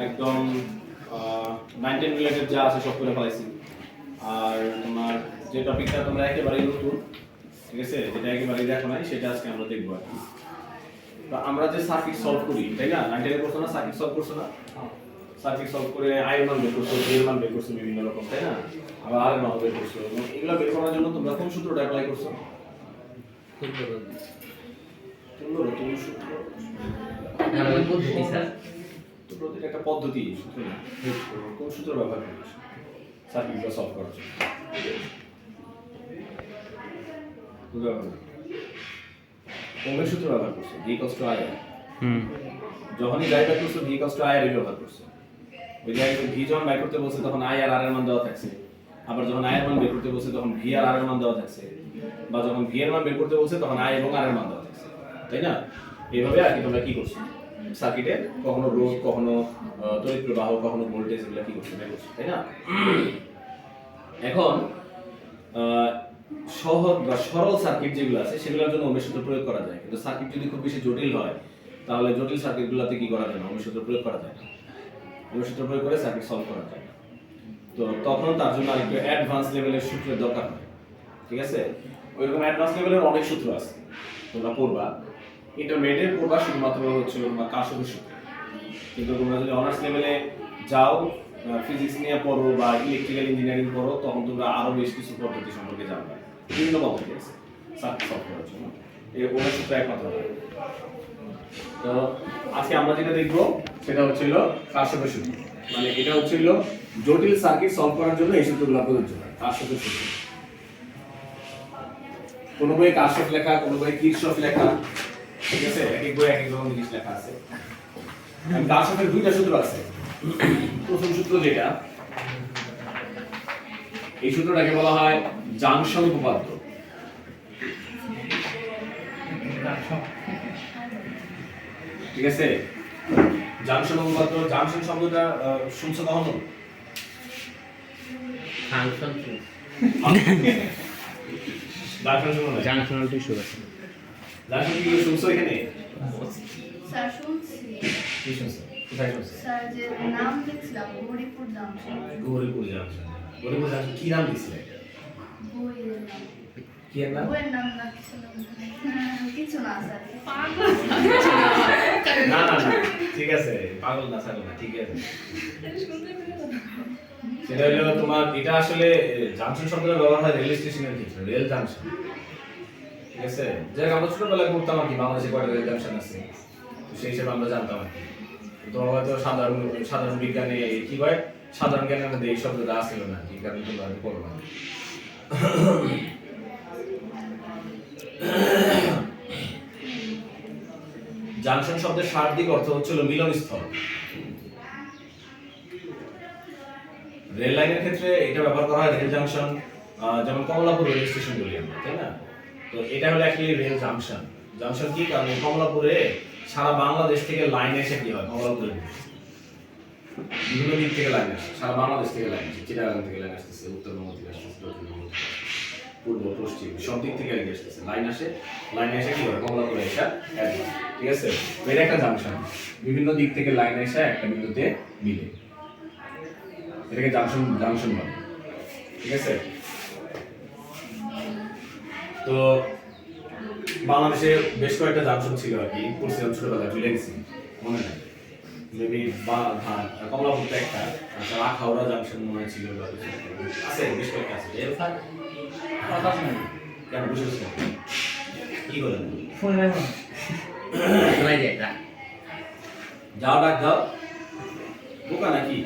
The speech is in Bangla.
একদম 9-10 রিলেটেড যা আছে সব করে ফেলাইছি। আর তোমার যে টপিকটা তোমরা একেবারেই নতুন, ঠিক আছে, যেটা একেবারেই দেখো নাই, সেটা আজকে আমরা দেখবো আর কি। তো আমরা যে সার্কিট সলভ করি, তাই না, 9-10 করছো না, সার্কিট সলভ করছো না, সার্কিট সলভ করে আই এর মান বের করছো, বি এর মান বের করছো বিভিন্ন রকম, তাই না, আবার আর এর মান বের করছো। এবং এগুলো বের করার জন্য তোমরা কোন সূত্রটা অ্যাপ্লাই করছো? তুল্য সূত্র। পদ্ধতি স্যার, তো প্রতিটা একটা পদ্ধতি, সূত্র না, কোন সূত্র ব্যবহার করছো সার্কিটটা সলভ করার জন্য? ওমের সূত্র ব্যবহার করছো, V = I R। যখনই যাই বের করছো, V = I R ব্যবহার করছো। ওই জায়গায় V যখন বের করতে বলছে তখন I আর R এর মান দেওয়া থাকছে। আবার যখন I এর মান বের করতে বলছে তখন V আর R এর মান দেওয়া থাকছে। বা যখন V এর মান বের করতে বলছে তখন I এবং R এর মান দেওয়া থাকছে। তাই না? এইভাবে আর কি তোমরা কি করছো? সার্কিটে কখনো রোধ, কখনো তড়িৎ প্রবাহ, কখনো ভোল্টেজ, এগুলো কি করছো, বের করছো, তাই না? এখন সহজ বা সরল সার্কিট যেগুলো আছে সেগুলোর জন্য ওহমের সূত্র প্রয়োগ করা যায়, কিন্তু সার্কিট যদি খুব বেশি জটিল হয় তাহলে জটিল সার্কিটগুলোতে কি করা যায় না, ওহমের সূত্র প্রয়োগ করা যায় না। ওহমের সূত্র প্রয়োগ করে সার্কিট সলভ করা যায় না। তো তখন তার জন্য আরেকটু অ্যাডভান্স লেভেলের সূত্রের দরকার হয়, ঠিক আছে? ওইরকম অ্যাডভান্স লেভেলের অনেক সূত্র আছে, তোমরা পড়বা। ইন্টারমিডিয়েট পড়বা শুধুমাত্র হচ্ছে তোমার কারশফের সূত্র, কিন্তু তোমরা যদি অনার্স লেভেলে যাও, ফিজিক্স নিয়ে পড়ো বা ইলেকট্রিক্যাল ইঞ্জিনিয়ারিং পড়ো, তখন তোমরা আরো বেশ কিছু পদ্ধতি সম্পর্কে জানবে। বিভিন্ন পদ্ধতি আছে সার্কিট সলভ করার জন্য, এই ওহমের সূত্র একমাত্র নয়। তো আজকে আমরা যেটা দেখব সেটা হচ্ছিল কারশফের সূত্র। মানে এটা হচ্ছিল জটিল সার্কিট সলভ করার জন্য এই সূত্রগুলো প্রযোজ্য হয়, কারশফের সূত্র। কোন বইয়ে কারশফ লেখা, কোন বইয়ে কিরশফ লেখা, ঠিক আছে? এক এক বইয়ে এক এক রকম জিনিস লেখা আছে। কারশফের দুইটা সূত্র আছে। প্রথম সূত্র যেটা, এই সূত্রটাকে বলা হয় জাংশন উপপাদ্য। ঠিক আছে, জাংশন উপপাদ্য। জাংশন শব্দটা শুনছো কখনো? ফাংশন জাংশন শুনো না? জাংশনাল টিস্যু আছে। জাংশন কি শুনছো এখানে? স্যার শুনছি। কি শুনছো? কোথায় শুনছো? স্যার যে নাম দেখছিলাম Haripur junction. Gauripur junction. Gauripur junction কি নাম দিছিলে? বইয়ের নাম। কি এর নাম? বইয়ের নাম না কিছু নাম। কিছু না স্যার। না না না, ঠিক আছে, পাগল না ছাগল না, ঠিক আছে। সেটা হলো তোমার, এটা আসলে জাংশন শব্দটা ব্যবহার হয় রেল স্টেশনের ক্ষেত্রে, রেল জাংশন, ঠিক আছে? যাই হোক, আমরা ছোটবেলায় পড়তাম আর কি, বাংলাদেশে কয়টা রেল জাংশন আছে, তো সেই হিসেবে আমরা জানতাম আর কি। তো হয়তো সাধারণ বিজ্ঞানে কি হয়, সাধারণ জ্ঞানের মধ্যে এই শব্দটা আসছিল না, কি কারণে তোমরা হয়তো পড়ো না। জাংশন শব্দের শাব্দিক অর্থ হচ্ছিল মিলনস্থল। রেল লাইনের ক্ষেত্রে এটা ব্যবহার করা হয়, রেল জাংশন, যেমন কমলাপুর রেল স্টেশন বলি আমরা, তাই না? তো এটা হলো অ্যাকচুয়ালি রেল জাংশন। জাংশন কি কারণে, কমলাপুরে সারা বাংলাদেশ থেকে লাইন এসে কি হয়, কমলাপুরে বিভিন্ন দিক থেকে লাইন আসে, সারা বাংলাদেশ থেকে লাইন আসে, চিটাগাং থেকে লাইন আসতেছে, উত্তরবঙ্গ থেকে আসতেছে, দক্ষিণবঙ্গ থেকে আসতেছে, পূর্ব পশ্চিম সব দিক থেকে লাইন আসতেছে, লাইন আসে, লাইনে এসে কি হয়, কমলাপুরে এসে একদম, ঠিক আছে? এটা একটা জাংশন, বিভিন্ন দিক থেকে লাইন এসে একটা বিন্দুতে মিলে, এটাকে জাংশন জাংশন বলে, ঠিক আছে? তো বাংলাদেশে বেশ কয়েকটা জাংশন ছিল আর কি, পড়ছিলাম ছোটবেলায়, ভুলে গেছি, মনে নাই। মেবি কমলাপুরটা একটা, আচ্ছা আখাউড়া জাংশন মনে হয় ছিল, আছে বেশ কয়েকটা আছে। কেন বুঝে কি করেন? যাও ডাক যাও, বোকা নাকি?